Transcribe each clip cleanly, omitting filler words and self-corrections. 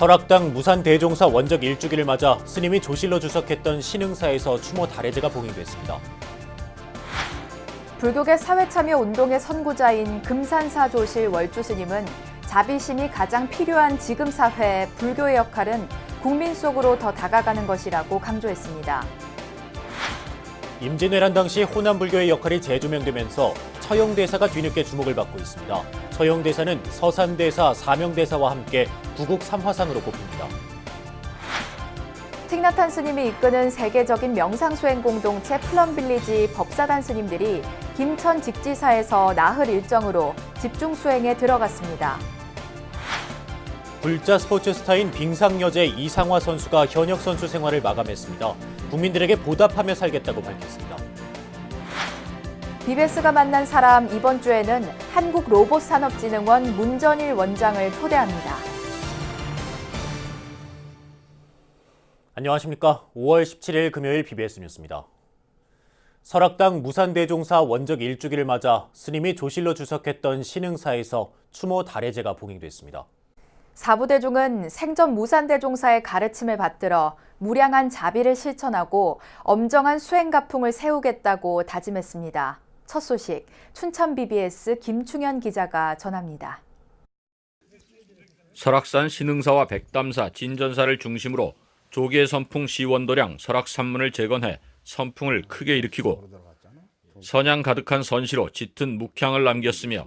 설악당 무산대종사 원적 1주기를 맞아 스님이 조실로 주석했던 신흥사에서 추모 달해제가 봉행됐습니다. 불교계 사회참여 운동의 선구자인 금산사 조실 월주 스님은 자비심이 가장 필요한 지금 사회에 불교의 역할은 국민 속으로 더 다가가는 것이라고 강조했습니다. 임진왜란 당시 호남불교의 역할이 재조명되면서 처용대사가 뒤늦게 주목을 받고 있습니다. 처용대사는 서산대사, 사명대사와 함께 구국 3화상으로 꼽힙니다. 틱나탄 스님이 이끄는 세계적인 명상수행 공동체 플럼빌리지 법사단 스님들이 김천 직지사에서 나흘 일정으로 집중수행에 들어갔습니다. 불자 스포츠 스타인 빙상여제 이상화 선수가 현역 선수 생활을 마감했습니다. 국민들에게 보답하며 살겠다고 밝혔습니다. BBS가 만난 사람 이번 주에는 한국로봇산업진흥원 문전일 원장을 초대합니다. 안녕하십니까. 5월 17일 금요일 BBS 뉴스입니다. 설악당 무산대종사 원적 1주기를 맞아 스님이 조실로 주석했던 신흥사에서 추모 달해제가 봉행됐습니다. 사부대중은 생전 무산대종사의 가르침을 받들어 무량한 자비를 실천하고 엄정한 수행가풍을 세우겠다고 다짐했습니다. 첫 소식, 춘천 BBS 김충현 기자가 전합니다. 설악산 신흥사와 백담사, 진전사를 중심으로 조계 선풍 시원도량 설악산문을 재건해 선풍을 크게 일으키고 선향 가득한 선시로 짙은 묵향을 남겼으며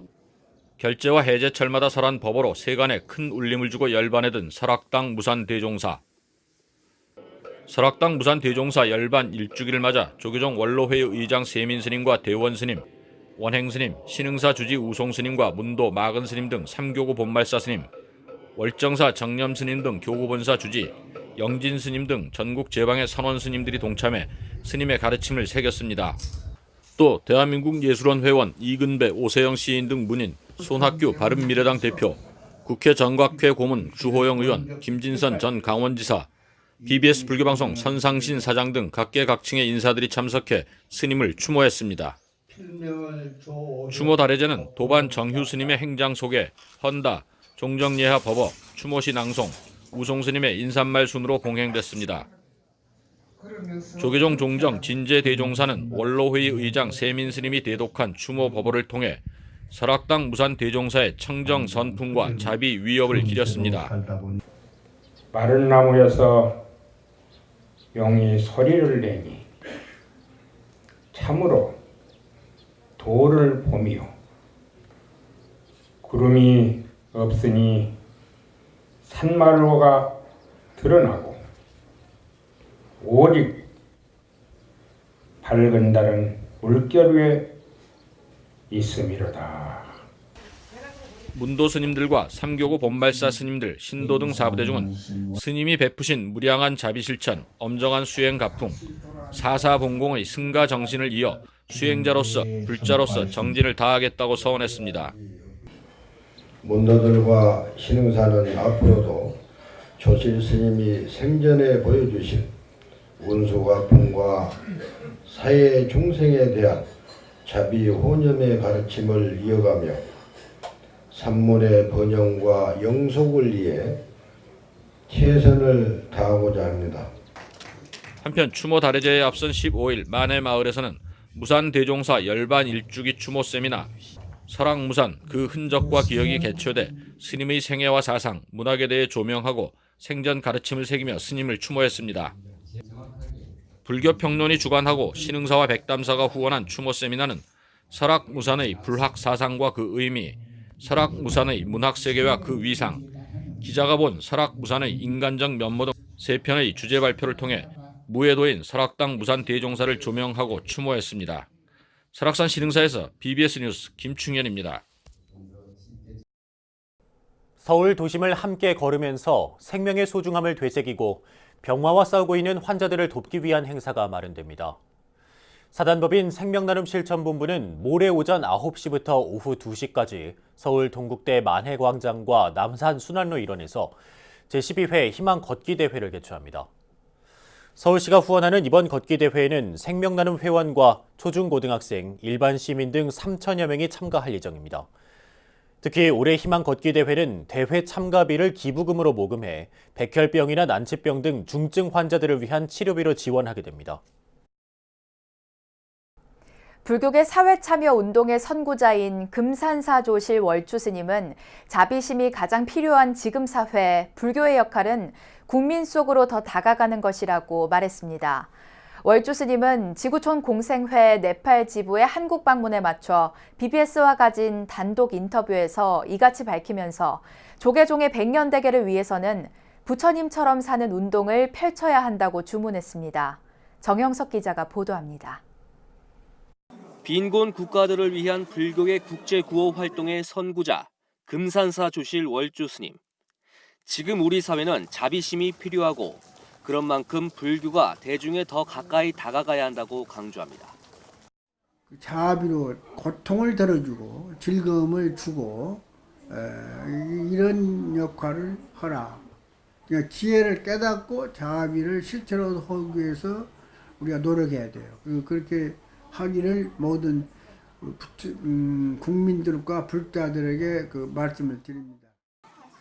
결제와 해제철마다 설한 법어로 세간에 큰 울림을 주고 열반에 든 설악당 무산대종사. 설악당 무산대종사 열반 1주기를 맞아 조계종 원로회의 의장 세민스님과 대원스님, 원행스님, 신흥사 주지 우송스님과 문도 마근스님 등 3교구 본말사스님, 월정사 정념스님 등 교구본사 주지, 영진스님 등 전국 제방의 선원스님들이 동참해 스님의 가르침을 새겼습니다. 또 대한민국 예술원 회원 이근배, 오세영 시인 등 문인, 손학규 바른미래당 대표, 국회 전각회 고문 주호영 의원, 김진선 전 강원지사, BBS 불교방송 선상신 사장 등 각계각층의 인사들이 참석해 스님을 추모했습니다. 추모 달해제는 도반 정휴 스님의 행장 소개, 헌다, 종정예하 법어, 추모시 낭송, 우송 스님의 인사말 순으로 봉행됐습니다. 조계종 종정 진제대종사는 원로회의 의장 세민 스님이 대독한 추모 법어를 통해 설악당 무산대종사의 청정 선풍과 자비 위협을 기렸습니다. 마른 나무여서 용이 소리를 내니 참으로 도를 보미요. 구름이 없으니 산마루가 드러나고 오직 밝은 달은 물결 위에 있음이로다. 문도 스님들과 삼교구 본발사 스님들, 신도 등 사부대중은 스님이 베푸신 무량한 자비실천, 엄정한 수행 가풍, 사사봉공의 승가 정신을 이어 수행자로서, 불자로서 정진을 다하겠다고 서원했습니다. 문도들과 신흥사는 앞으로도 조실 스님이 생전에 보여주신 운수가풍과 사회 중생에 대한 자비 혼념의 가르침을 이어가며 산문의 번영과 영속을 위해 최선을 다하고자 합니다. 한편 추모 달해제에 앞선 15일 만해마을에서는 무산대종사 열반 1주기 추모 세미나 설악무산 그 흔적과 기억이 개최돼 스님의 생애와 사상, 문학에 대해 조명하고 생전 가르침을 새기며 스님을 추모했습니다. 불교 평론이 주관하고 신흥사와 백담사가 후원한 추모 세미나는 설악무산의 불학 사상과 그 의미, 설악무산의 문학세계와 그 위상, 기자가 본 설악무산의 인간적 면모 등 3편의 주제 발표를 통해 무예도인 설악당 무산대종사를 조명하고 추모했습니다. 설악산 신흥사에서 BBS 뉴스 김충현입니다. 서울 도심을 함께 걸으면서 생명의 소중함을 되새기고 병마와 싸우고 있는 환자들을 돕기 위한 행사가 마련됩니다. 사단법인 생명나눔실천본부는 모레 오전 9시부터 오후 2시까지 서울 동국대 만해광장과 남산 순환로 일원에서 제12회 희망 걷기 대회를 개최합니다. 서울시가 후원하는 이번 걷기 대회에는 생명나눔 회원과 초중고등학생, 일반 시민 등 3천여 명이 참가할 예정입니다. 특히 올해 희망 걷기 대회는 대회 참가비를 기부금으로 모금해 백혈병이나 난치병 등 중증 환자들을 위한 치료비로 지원하게 됩니다. 불교계 사회참여운동의 선구자인 금산사조실 월주 스님은 자비심이 가장 필요한 지금 사회에 불교의 역할은 국민 속으로 더 다가가는 것이라고 말했습니다. 월주 스님은 지구촌 공생회 네팔 지부의 한국 방문에 맞춰 BBS와 가진 단독 인터뷰에서 이같이 밝히면서 조계종의 100년 대계를 위해서는 부처님처럼 사는 운동을 펼쳐야 한다고 주문했습니다. 정영석 기자가 보도합니다. 빈곤 국가들을 위한 불교의 국제구호 활동의 선구자, 금산사 조실 월주 스님. 지금 우리 사회는 자비심이 필요하고 그런 만큼 불교가 대중에 더 가까이 다가가야 한다고 강조합니다. 자비로 고통을 덜어주고 즐거움을 주고 이런 역할을 하라. 그러니까 지혜를 깨닫고 자비를 실체로 하기 위해서 우리가 노력해야 돼요. 그렇게 하기를 모든 국민들과 불자들에게 그 말씀을 드립니다.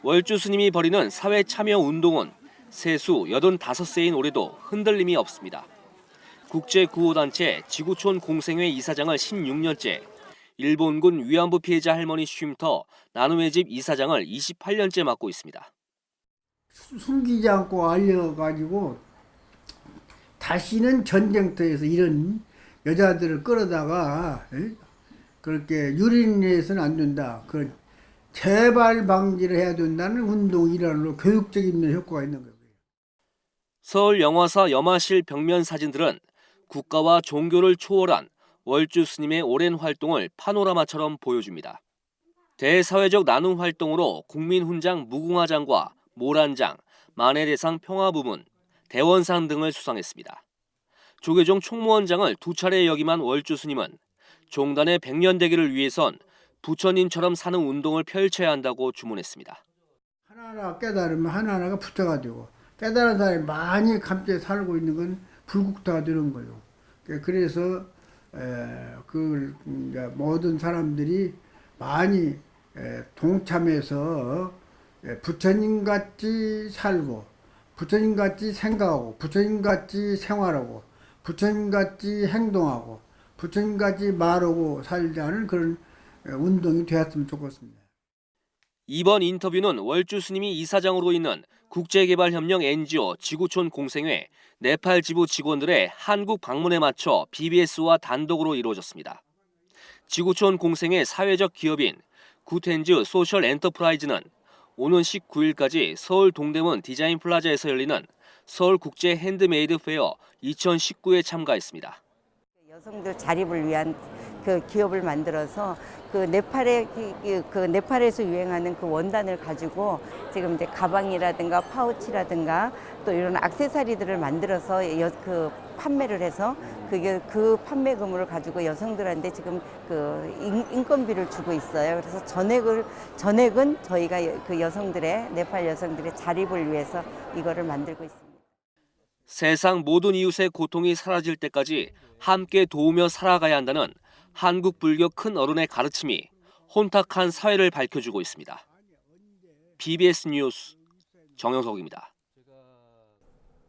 월주 스님이 벌이는 사회 참여 운동은 세수 85세인 올해도 흔들림이 없습니다. 국제구호단체 지구촌 공생회 이사장을 16년째, 일본군 위안부 피해자 할머니 쉼터 나눔의 집 이사장을 28년째 맡고 있습니다. 숨기지 않고 알려가지고 다시는 전쟁터에서 이런 여자들을 끌어다가 그렇게 유린해서는 안 된다. 그 재발 방지를 해야 된다는 운동 일환으로 교육적인 효과가 있는 거예요. 서울 영화사 염화실 벽면 사진들은 국가와 종교를 초월한 월주 스님의 오랜 활동을 파노라마처럼 보여줍니다. 대사회적 나눔 활동으로 국민훈장 무궁화장과 모란장, 만해대상 평화부문, 대원상 등을 수상했습니다. 조계종 총무원장을 2차례 역임한 월주 스님은 종단의 100년 대계를 위해선 부처님처럼 사는 운동을 펼쳐야 한다고 주문했습니다. 하나하나 깨달으면 하나하나가 부처가 되고 깨달은 사람이 많이 함께 살고 있는 건 불국토가 되는 거예요. 그래서 모든 사람들이 많이 동참해서 부처님같이 살고 부처님같이 생각하고 부처님같이 생활하고 부처님같이 행동하고 부처님같이 말하고 살자는 그런 운동이 되었으면 좋겠습니다. 이번 인터뷰는 월주 스님이 이사장으로 있는 국제개발협력 NGO 지구촌 공생회 네팔 지부 직원들의 한국 방문에 맞춰 BBS와 단독으로 이루어졌습니다. 지구촌 공생회 사회적 기업인 굿핸즈 소셜 엔터프라이즈는 오는 19일까지 서울 동대문 디자인 플라자에서 열리는 서울국제 핸드메이드 페어 2019에 참가했습니다. 여성들 자립을 위한 그 기업을 만들어서 네팔에서 유행하는 그 원단을 가지고 지금 이제 가방이라든가 파우치라든가 또 이런 액세서리들을 만들어서 그 판매를 해서 그 판매금을 가지고 여성들한테 지금 그 인건비를 주고 있어요. 그래서 전액은 저희가 그 네팔 여성들의 자립을 위해서 이거를 만들고 있습니다. 세상 모든 이웃의 고통이 사라질 때까지 함께 도우며 살아가야 한다는 한국 불교 큰 어른의 가르침이 혼탁한 사회를 밝혀주고 있습니다. BBS 뉴스 정영석입니다.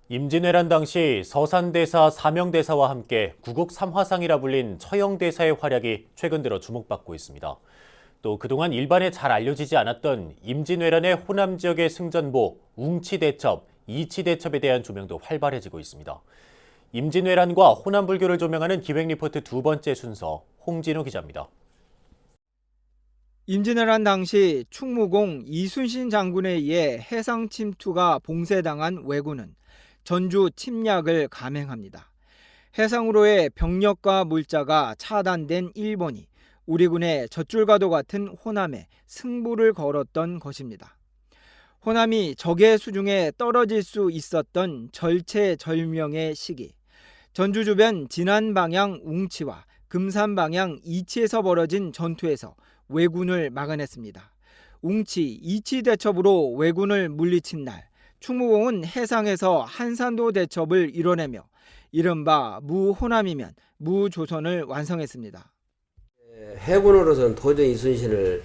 임진왜란 당시 서산대사, 사명대사와 함께 구국 3화상이라 불린 처형대사의 활약이 최근 들어 주목받고 있습니다. 또 그동안 일반에 잘 알려지지 않았던 임진왜란의 호남 지역의 승전보 웅치대첩, 이치대첩에 대한 조명도 활발해지고 있습니다. 임진왜란과 호남불교를 조명하는 기획리포트 두 번째 순서, 홍진호 기자입니다. 임진왜란 당시 충무공 이순신 장군에 의해 해상 침투가 봉쇄당한 왜군은 전주 침략을 감행합니다. 해상으로의 병력과 물자가 차단된 일본이 우리 군의 젖줄과도 같은 호남에 승부를 걸었던 것입니다. 호남이 적의 수중에 떨어질 수 있었던 절체절명의 시기, 전주 주변 진안 방향 웅치와 금산 방향 이치에서 벌어진 전투에서 왜군을 막아냈습니다. 웅치, 이치 대첩으로 왜군을 물리친 날, 충무공은 해상에서 한산도 대첩을 이뤄내며 이른바 무호남이면 무조선을 완성했습니다. 해군으로서는 도저히 이순신을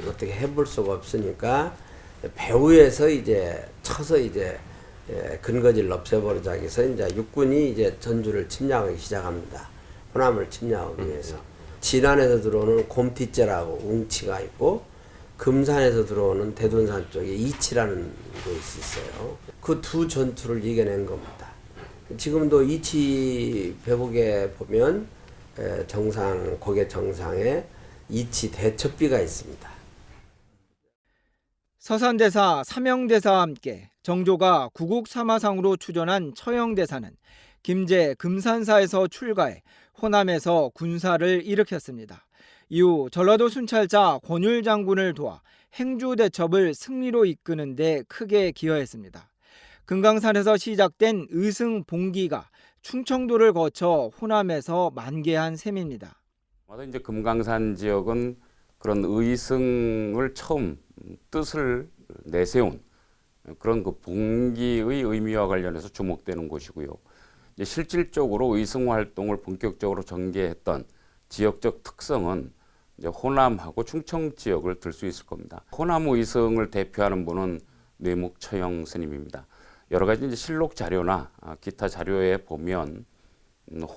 어떻게 해볼 수가 없으니까 배후에서 이제 쳐서 이제 근거지를 없애버리자 해서 이제 육군이 이제 전주를 침략하기 시작합니다. 호남을 침략하기 위해서. 진안에서 들어오는 곰티째라고 웅치가 있고 금산에서 들어오는 대둔산 쪽에 이치라는 곳이 있어요. 그 두 전투를 이겨낸 겁니다. 지금도 이치 배복에 보면 정상, 고개 정상에 이치 대첩비가 있습니다. 서산대사, 삼영대사와 함께 정조가 구국 사마상으로 추전한 처형대사는 김제 금산사에서 출가해 호남에서 군사를 일으켰습니다. 이후 전라도 순찰자 권율 장군을 도와 행주대첩을 승리로 이끄는 데 크게 기여했습니다. 금강산에서 시작된 의승 봉기가 충청도를 거쳐 호남에서 만개한 셈입니다. 이제 금강산 지역은 그런 의승을 처음 뜻을 내세운 그런 그 봉기의 의미와 관련해서 주목되는 곳이고요. 이제 실질적으로 의승 활동을 본격적으로 전개했던 지역적 특성은 이제 호남하고 충청 지역을 들 수 있을 겁니다. 호남 의승을 대표하는 분은 뇌목 처형 스님입니다. 여러 가지 이제 실록 자료나 기타 자료에 보면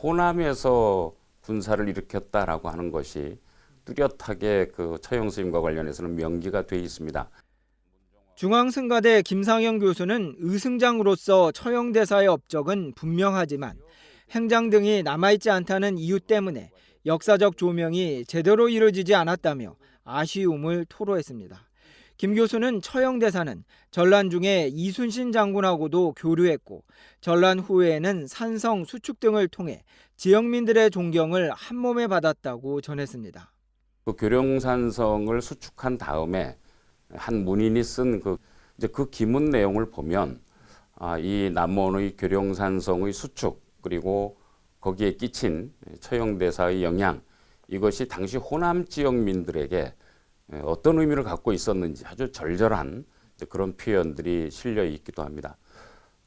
호남에서 군사를 일으켰다라고 하는 것이 뚜렷하게 그 처형 스님과 관련해서는 명기가 돼 있습니다. 중앙승가대 김상영 교수는 의승장으로서 처형대사의 업적은 분명하지만 행장 등이 남아있지 않다는 이유 때문에 역사적 조명이 제대로 이루어지지 않았다며 아쉬움을 토로했습니다. 김 교수는 처형대사는 전란 중에 이순신 장군하고도 교류했고 전란 후에는 산성, 수축 등을 통해 지역민들의 존경을 한몸에 받았다고 전했습니다. 그 교령산성을 수축한 다음에 한 문인이 쓴 그 기문 내용을 보면 이 남원의 교령산성의 수축 그리고 거기에 끼친 처형대사의 영향 이것이 당시 호남 지역민들에게 어떤 의미를 갖고 있었는지 아주 절절한 그런 표현들이 실려 있기도 합니다.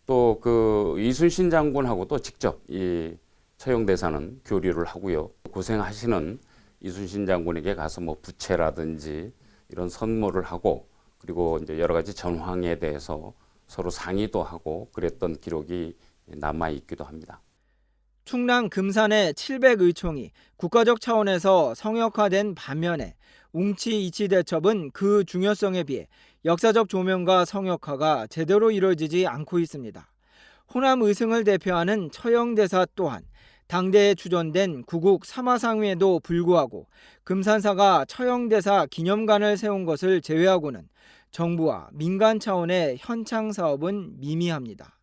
또 그 이순신 장군하고도 직접 이 처형대사는 교류를 하고요. 고생하시는 이순신 장군에게 가서 뭐 부채라든지 이런 선물을 하고 그리고 이제 여러 가지 전황에 대해서 서로 상의도 하고 그랬던 기록이 남아 있기도 합니다. 충남 금산의 700의총이 국가적 차원에서 성역화된 반면에 웅치 이치대첩은 그 중요성에 비해 역사적 조명과 성역화가 제대로 이루어지지 않고 있습니다. 호남 의승을 대표하는 처형대사 또한 당대에 추전된 구국 사마상임에도 불구하고 금산사가 처형대사 기념관을 세운 것을 제외하고는 정부와 민간 차원의 현창 사업은 미미합니다.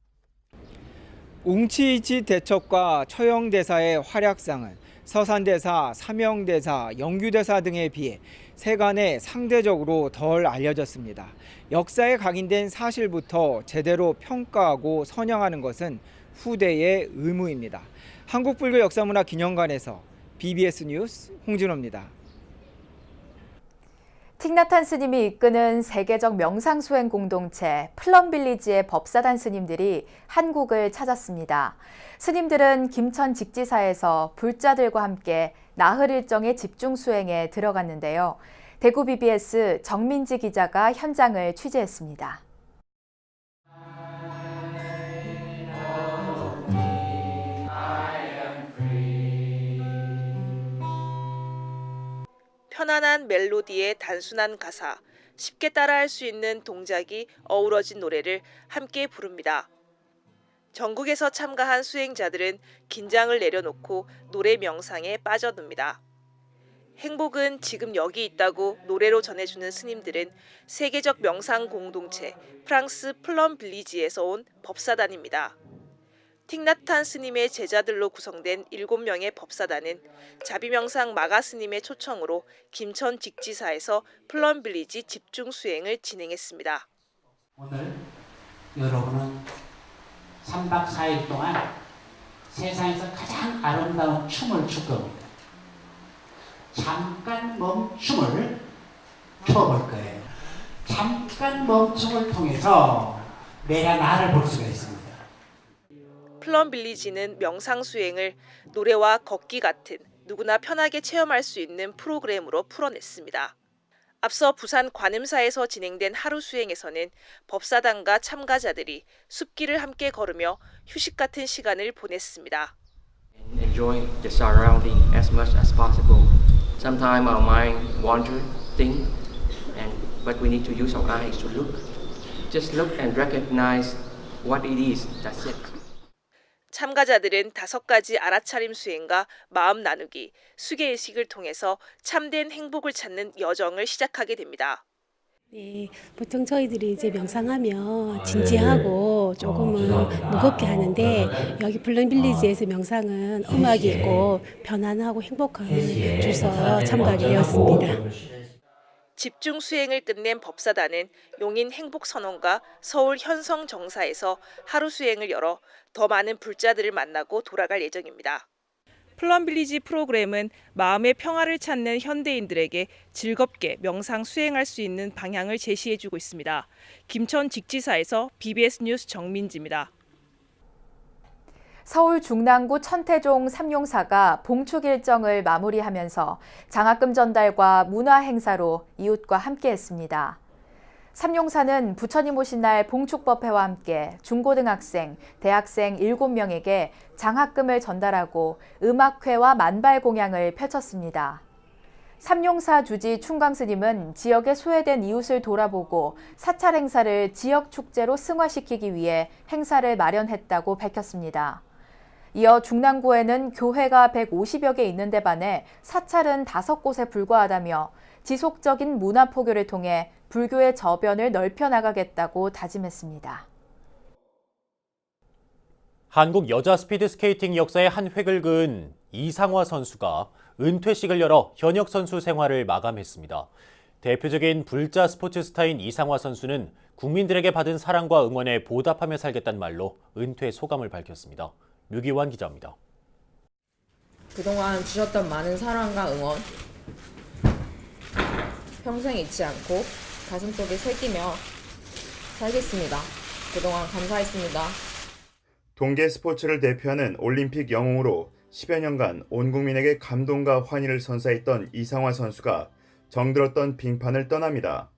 웅치이치 대첩과 처형대사의 활약상은 서산대사, 삼영대사, 영규대사 등에 비해 세간에 상대적으로 덜 알려졌습니다. 역사에 각인된 사실부터 제대로 평가하고 선양하는 것은 후대의 의무입니다. 한국불교역사문화기념관에서 BBS 뉴스 홍진호입니다. 틱나탄 스님이 이끄는 세계적 명상수행 공동체 플럼빌리지의 법사단 스님들이 한국을 찾았습니다. 스님들은 김천 직지사에서 불자들과 함께 나흘 일정의 집중수행에 들어갔는데요. 대구 BBS 정민지 기자가 현장을 취재했습니다. 편안한 멜로디의 단순한 가사, 쉽게 따라할 수 있는 동작이 어우러진 노래를 함께 부릅니다. 전국에서 참가한 수행자들은 긴장을 내려놓고 노래 명상에 빠져듭니다. 행복은 지금 여기 있다고 노래로 전해주는 스님들은 세계적 명상 공동체 프랑스 플럼빌리지에서 온 법사단입니다. 틱나탄 스님의 제자들로 구성된 7명의 법사단은 자비명상 마가 스님의 초청으로 김천 직지사에서 플럼빌리지 집중 수행을 진행했습니다. 오늘 여러분은 3박 4일 동안 세상에서 가장 아름다운 춤을 출 겁니다. 잠깐 멈춤을 춰볼 거예요. 잠깐 멈춤을 통해서 내가 나를 볼 수가 있습니다. 플럼빌리지는 명상 수행을 노래와 걷기 같은 누구나 편하게 체험할 수 있는 프로그램으로 풀어냈습니다. 앞서 부산 관음사에서 진행된 하루 수행에서는 법사단과 참가자들이 숲길을 함께 걸으며 휴식 같은 시간을 보냈습니다. Enjoy the surrounding as much as possible. Sometimes our mind wander, think, but we need to use our eyes to look. Just look and recognize what it is. That's it. 참가자들은 5가지 알아차림 수행과 마음 나누기, 수계의식을 통해서 참된 행복을 찾는 여정을 시작하게 됩니다. 네, 보통 저희들이 이제 명상하면 진지하고 조금은 무겁게 하는데 여기 블룸빌리지에서 명상은 음악이 있고 편안하고 행복함을 줘서 참가하게 되었습니다. 집중 수행을 끝낸 법사단은 용인 행복선원과 서울 현성정사에서 하루 수행을 열어 더 많은 불자들을 만나고 돌아갈 예정입니다. 플럼빌리지 프로그램은 마음의 평화를 찾는 현대인들에게 즐겁게 명상 수행할 수 있는 방향을 제시해주고 있습니다. 김천 직지사에서 BBS 뉴스 정민지입니다. 서울 중랑구 천태종 삼용사가 봉축 일정을 마무리하면서 장학금 전달과 문화 행사로 이웃과 함께했습니다. 삼용사는 부처님 오신 날 봉축법회와 함께 중고등학생, 대학생 7명에게 장학금을 전달하고 음악회와 만발 공양을 펼쳤습니다. 삼용사 주지 충광스님은 지역에 소외된 이웃을 돌아보고 사찰 행사를 지역 축제로 승화시키기 위해 행사를 마련했다고 밝혔습니다. 이어 중랑구에는 교회가 150여 개 있는데 반해 사찰은 5곳에 불과하다며 지속적인 문화 포교를 통해 불교의 저변을 넓혀 나가겠다고 다짐했습니다. 한국 여자 스피드 스케이팅 역사의 한 획을 그은 이상화 선수가 은퇴식을 열어 현역 선수 생활을 마감했습니다. 대표적인 불자 스포츠 스타인 이상화 선수는 국민들에게 받은 사랑과 응원에 보답하며 살겠다는 말로 은퇴 소감을 밝혔습니다. 류기환 기자입니다. 그동안 주셨던 많은 사랑과 응원 평생 잊지 않고 가슴속에 새기며 살겠습니다. 그동안 감사했습니다. 동계 스포츠를 대표하는 올림픽 영웅으로 10여 년간 온 국민에게 감동과 환희를 선사했던 이상화 선수가 정들었던 빙판을 떠납니다.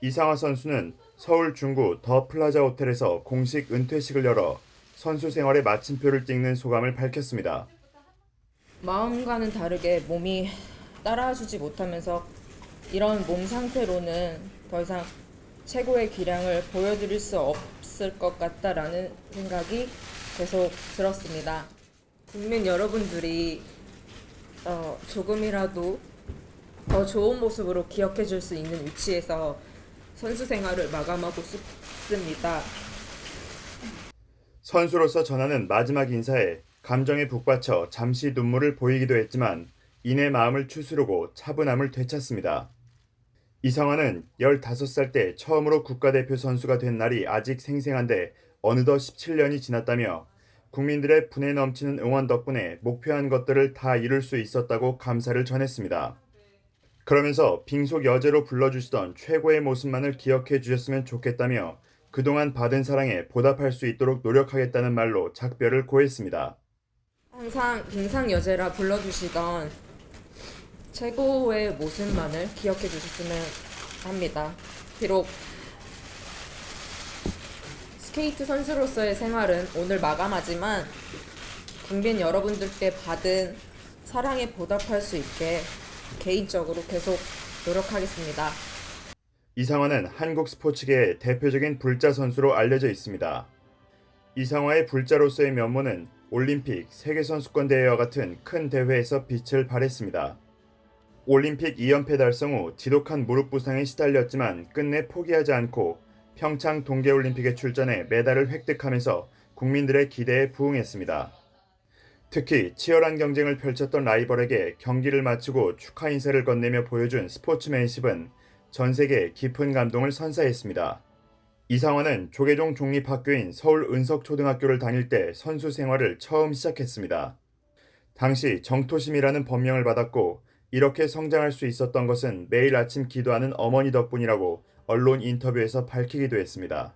이상화 선수는 서울 중구 더 플라자 호텔에서 공식 은퇴식을 열어 선수 생활의 마침표를 찍는 소감을 밝혔습니다. 마음과는 다르게 몸이 따라주지 못하면서 이런 몸 상태로는 더 이상 최고의 기량을 보여드릴 수 없을 것 같다라는 생각이 계속 들었습니다. 국민 여러분들이 조금이라도 더 좋은 모습으로 기억해 줄 수 있는 위치에서 선수 생활을 마감하고 싶습니다. 선수로서 전하는 마지막 인사에 감정에 북받쳐 잠시 눈물을 보이기도 했지만 이내 마음을 추스르고 차분함을 되찾습니다. 이상화는 15살 때 처음으로 국가대표 선수가 된 날이 아직 생생한데 어느덧 17년이 지났다며 국민들의 분에 넘치는 응원 덕분에 목표한 것들을 다 이룰 수 있었다고 감사를 전했습니다. 그러면서 빙속 여제로 불러주시던 최고의 모습만을 기억해 주셨으면 좋겠다며 그동안 받은 사랑에 보답할 수 있도록 노력하겠다는 말로 작별을 고했습니다. 항상 빙상 여제라 불러주시던 최고의 모습만을 기억해 주셨으면 합니다. 비록 스케이트 선수로서의 생활은 오늘 마감하지만 국민 여러분들께 받은 사랑에 보답할 수 있게 개인적으로 계속 노력하겠습니다. 이상화는 한국 스포츠계의 대표적인 불자 선수로 알려져 있습니다. 이상화의 불자로서의 면모는 올림픽, 세계선수권대회와 같은 큰 대회에서 빛을 발했습니다. 올림픽 2연패 달성 후 지독한 무릎 부상에 시달렸지만 끝내 포기하지 않고 평창 동계올림픽에 출전해 메달을 획득하면서 국민들의 기대에 부응했습니다. 특히 치열한 경쟁을 펼쳤던 라이벌에게 경기를 마치고 축하 인사를 건네며 보여준 스포츠맨십은 전 세계에 깊은 감동을 선사했습니다. 이상화는 조계종 종립학교인 서울 은석초등학교를 다닐 때 선수 생활을 처음 시작했습니다. 당시 정토심이라는 법명을 받았고 이렇게 성장할 수 있었던 것은 매일 아침 기도하는 어머니 덕분이라고 언론 인터뷰에서 밝히기도 했습니다.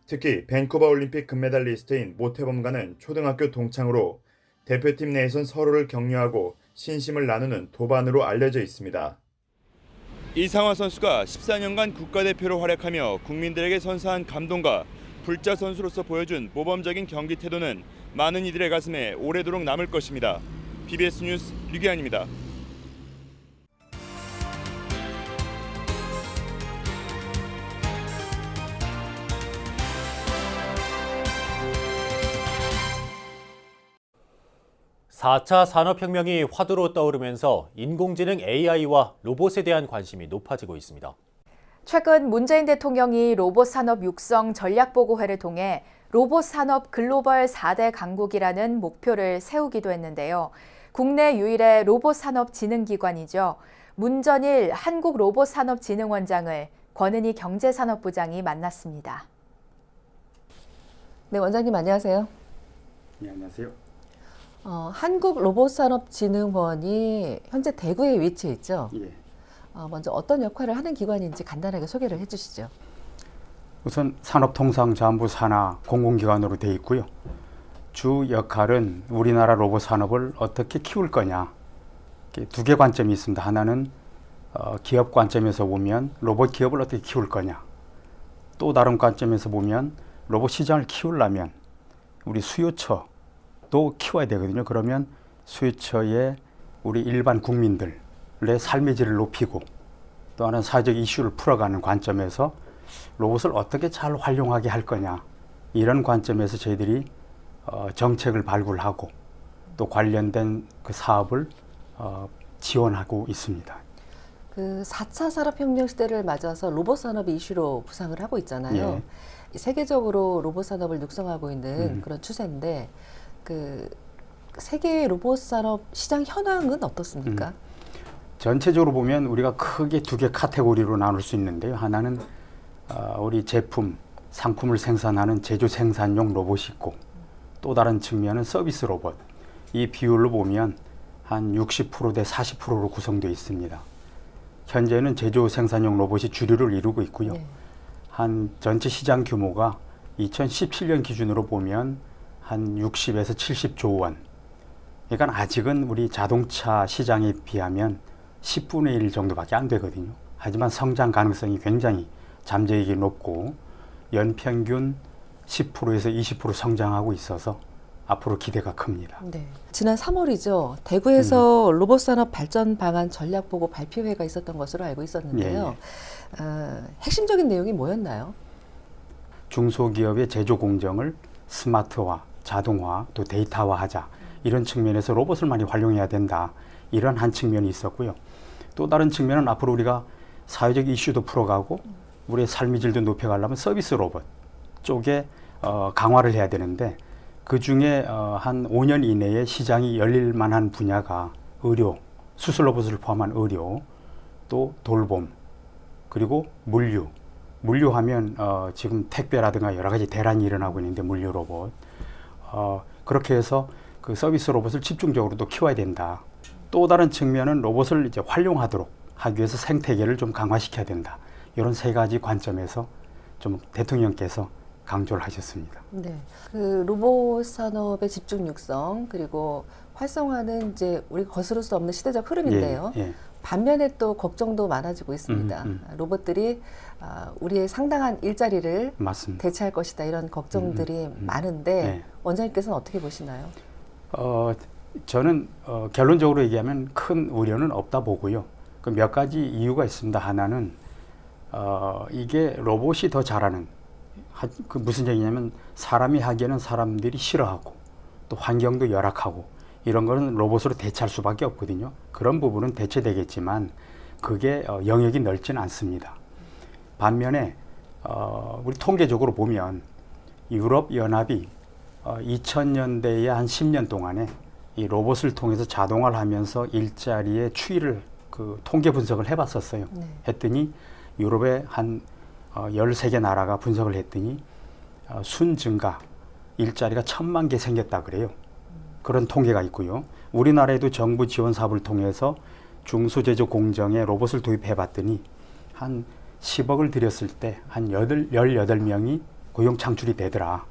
특히 밴쿠버 올림픽 금메달리스트인 모태범과는 초등학교 동창으로 대표팀 내에선 서로를 격려하고 신심을 나누는 도반으로 알려져 있습니다. 이상화 선수가 14년간 국가대표로 활약하며 국민들에게 선사한 감동과 불자 선수로서 보여준 모범적인 경기 태도는 많은 이들의 가슴에 오래도록 남을 것입니다. BBS 뉴스 류기환입니다. (4차) 산업혁명이 화두로 떠오르면서 인공지능 AI와 로봇에 대한 관심이 높아지고 있습니다. 최근 문재인 대통령이 로봇 산업 육성 전략보고회를 통해 로봇 산업 글로벌 4대 강국이라는 목표를 세우기도 했는데요. 국내 유일의 로봇 산업 진흥기관이죠. 문전일 한국로봇산업진흥원장을 권은희 경제산업부장이 만났습니다. 네, 원장님 안녕하세요. 네, 안녕하세요. 한국로봇산업진흥원이 현재 대구에 위치해 있죠? 예. 먼저 어떤 역할을 하는 기관인지 간단하게 소개를 해주시죠. 우선 산업통상자원부 산하 공공기관으로 되어 있고요. 주 역할은 우리나라 로봇 산업을 어떻게 키울 거냐. 두 개 관점이 있습니다. 하나는 기업 관점에서 보면 로봇 기업을 어떻게 키울 거냐. 또 다른 관점에서 보면 로봇 시장을 키우려면 우리 수요처도 키워야 되거든요. 그러면 수요처에 우리 일반 국민들의 삶의 질을 높이고 또 하나는 사회적 이슈를 풀어가는 관점에서 로봇을 어떻게 잘 활용하게 할 거냐. 이런 관점에서 저희들이 정책을 발굴하고 또 관련된 그 사업을 지원하고 있습니다. 그 4차 산업혁명 시대를 맞아서 로봇 산업이 이슈로 부상을 하고 있잖아요. 예. 세계적으로 로봇 산업을 육성하고 있는 그런 추세인데 그 세계 로봇 산업 시장 현황은 어떻습니까? 전체적으로 보면 우리가 크게 두 개 카테고리로 나눌 수 있는데요. 하나는 우리 제품, 상품을 생산하는 제조 생산용 로봇이 있고 또 다른 측면은 서비스 로봇. 이 비율로 보면 한 60% 대 40%로 구성되어 있습니다. 현재는 제조 생산용 로봇이 주류를 이루고 있고요. 네. 한 전체 시장 규모가 2017년 기준으로 보면 한 60에서 70조 원. 그러니까 아직은 우리 자동차 시장에 비하면 10분의 1 정도밖에 안 되거든요. 하지만 성장 가능성이 굉장히 잠재력이 높고 연평균 10%에서 20% 성장하고 있어서 앞으로 기대가 큽니다. 네. 지난 3월이죠. 대구에서 로봇 산업 발전 방안 전략 보고 발표회가 있었던 것으로 알고 있었는데요. 핵심적인 내용이 뭐였나요? 중소기업의 제조 공정을 스마트화, 자동화, 또 데이터화하자. 이런 측면에서 로봇을 많이 활용해야 된다. 이런 한 측면이 있었고요. 또 다른 측면은 앞으로 우리가 사회적 이슈도 풀어가고 우리의 삶의 질도 높여가려면 서비스 로봇 쪽에 강화를 해야 되는데 그 중에 한 5년 이내에 시장이 열릴 만한 분야가 의료, 수술 로봇을 포함한 의료, 또 돌봄, 그리고 물류. 물류하면 지금 택배라든가 여러 가지 대란이 일어나고 있는데 물류 로봇. 그렇게 해서 그 서비스 로봇을 집중적으로 또 키워야 된다. 또 다른 측면은 로봇을 이제 활용하도록 하기 위해서 생태계를 좀 강화시켜야 된다. 이런 세 가지 관점에서 좀 대통령께서 강조를 하셨습니다. 네, 그 로봇 산업의 집중 육성 그리고 활성화는 이제 우리가 거스를 수 없는 시대적 흐름인데요. 반면에 또 걱정도 많아지고 있습니다. 로봇들이 우리의 상당한 일자리를 맞습니다. 대체할 것이다 이런 걱정들이 많은데 원장님께서는 어떻게 보시나요? 저는 결론적으로 얘기하면 큰 우려는 없다 보고요. 그 몇 가지 이유가 있습니다. 하나는 이게 로봇이 더 잘하는 그 무슨 얘기냐면 사람이 하기에는 사람들이 싫어하고 또 환경도 열악하고 이런 거는 로봇으로 대체할 수밖에 없거든요. 그런 부분은 대체되겠지만 그게 영역이 넓지는 않습니다. 반면에 우리 통계적으로 보면 유럽 연합이 2000년대에 한 10년 동안에 이 로봇을 통해서 자동화를 하면서 일자리의 추이를 그 통계 분석을 해봤었어요. 했더니 유럽의 한 13개 나라가 분석을 했더니 순증가 일자리가 1000만 개 생겼다 그래요. 그런 통계가 있고요. 우리나라에도 정부 지원 사업을 통해서 중소제조 공정에 로봇을 도입해 봤더니 한 10억을 들였을 때 한 18명이 고용 창출이 되더라.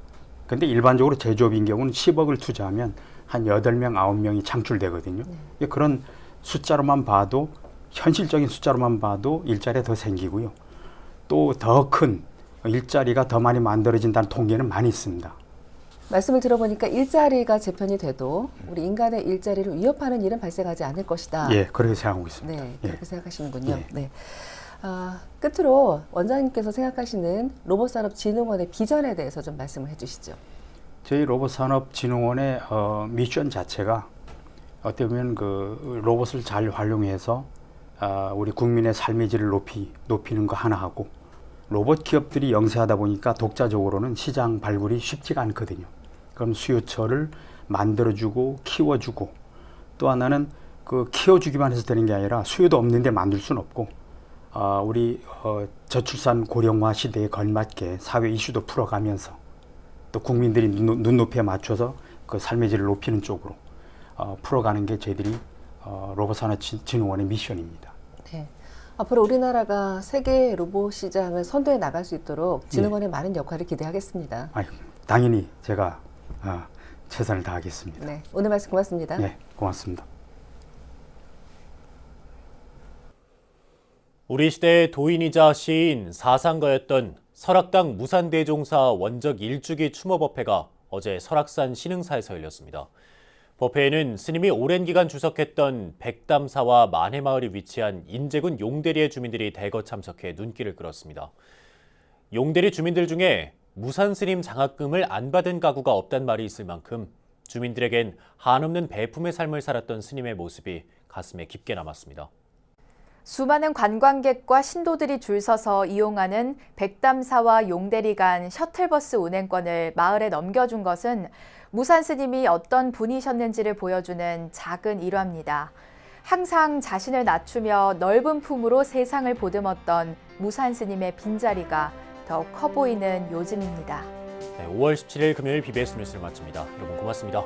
근데 일반적으로 제조업인 경우는 10억을 투자하면 한 8명, 9명이 창출되거든요. 그런 숫자로만 봐도 현실적인 숫자로만 봐도 일자리가 더 생기고요. 또 더 큰 일자리가 더 많이 만들어진다는 통계는 많이 있습니다. 말씀을 들어보니까 일자리가 재편이 돼도 우리 인간의 일자리를 위협하는 일은 발생하지 않을 것이다. 예, 그렇게 생각하고 있습니다. 네, 그렇게 예. 생각하시는군요. 예. 네. 끝으로 원장님께서 생각하시는 로봇산업진흥원의 비전에 대해서 좀 말씀을 해주시죠. 저희 로봇산업진흥원의 미션 자체가 어떻게 보면 그 로봇을 잘 활용해서 우리 국민의 삶의 질을 높이는 거 하나 하고, 로봇 기업들이 영세하다 보니까 독자적으로는 시장 발굴이 쉽지가 않거든요. 그럼 수요처를 만들어주고 키워주고, 또 하나는 그 키워주기만 해서 되는 게 아니라 수요도 없는데 만들 수는 없고, 우리 저출산 고령화 시대에 걸맞게 사회 이슈도 풀어가면서 또 국민들이 눈높이에 맞춰서 그 삶의 질을 높이는 쪽으로 풀어가는 게 저희들이 로봇산업진흥원의 미션입니다. 네. 앞으로 우리나라가 세계 로봇 시장을 선도해 나갈 수 있도록 진흥원의 많은 역할을 기대하겠습니다. 당연히 제가 최선을 다하겠습니다. 네, 오늘 말씀 고맙습니다. 네, 고맙습니다. 우리 시대의 도인이자 시인, 사상가였던 설악당 무산대종사 원적 일주기 추모법회가 어제 설악산 신흥사에서 열렸습니다. 법회에는 스님이 오랜 기간 주석했던 백담사와 만해마을이 위치한 인제군 용대리의 주민들이 대거 참석해 눈길을 끌었습니다. 용대리 주민들 중에 무산 스님 장학금을 안 받은 가구가 없단 말이 있을 만큼 주민들에겐 한없는 배품의 삶을 살았던 스님의 모습이 가슴에 깊게 남았습니다. 수많은 관광객과 신도들이 줄 서서 이용하는 백담사와 용대리 간 셔틀버스 운행권을 마을에 넘겨준 것은 무산 스님이 어떤 분이셨는지를 보여주는 작은 일화입니다. 항상 자신을 낮추며 넓은 품으로 세상을 보듬었던 무산 스님의 빈자리가 더 커 보이는 요즘입니다. 네, 5월 17일 금요일 BBS 뉴스를 마칩니다. 여러분 고맙습니다.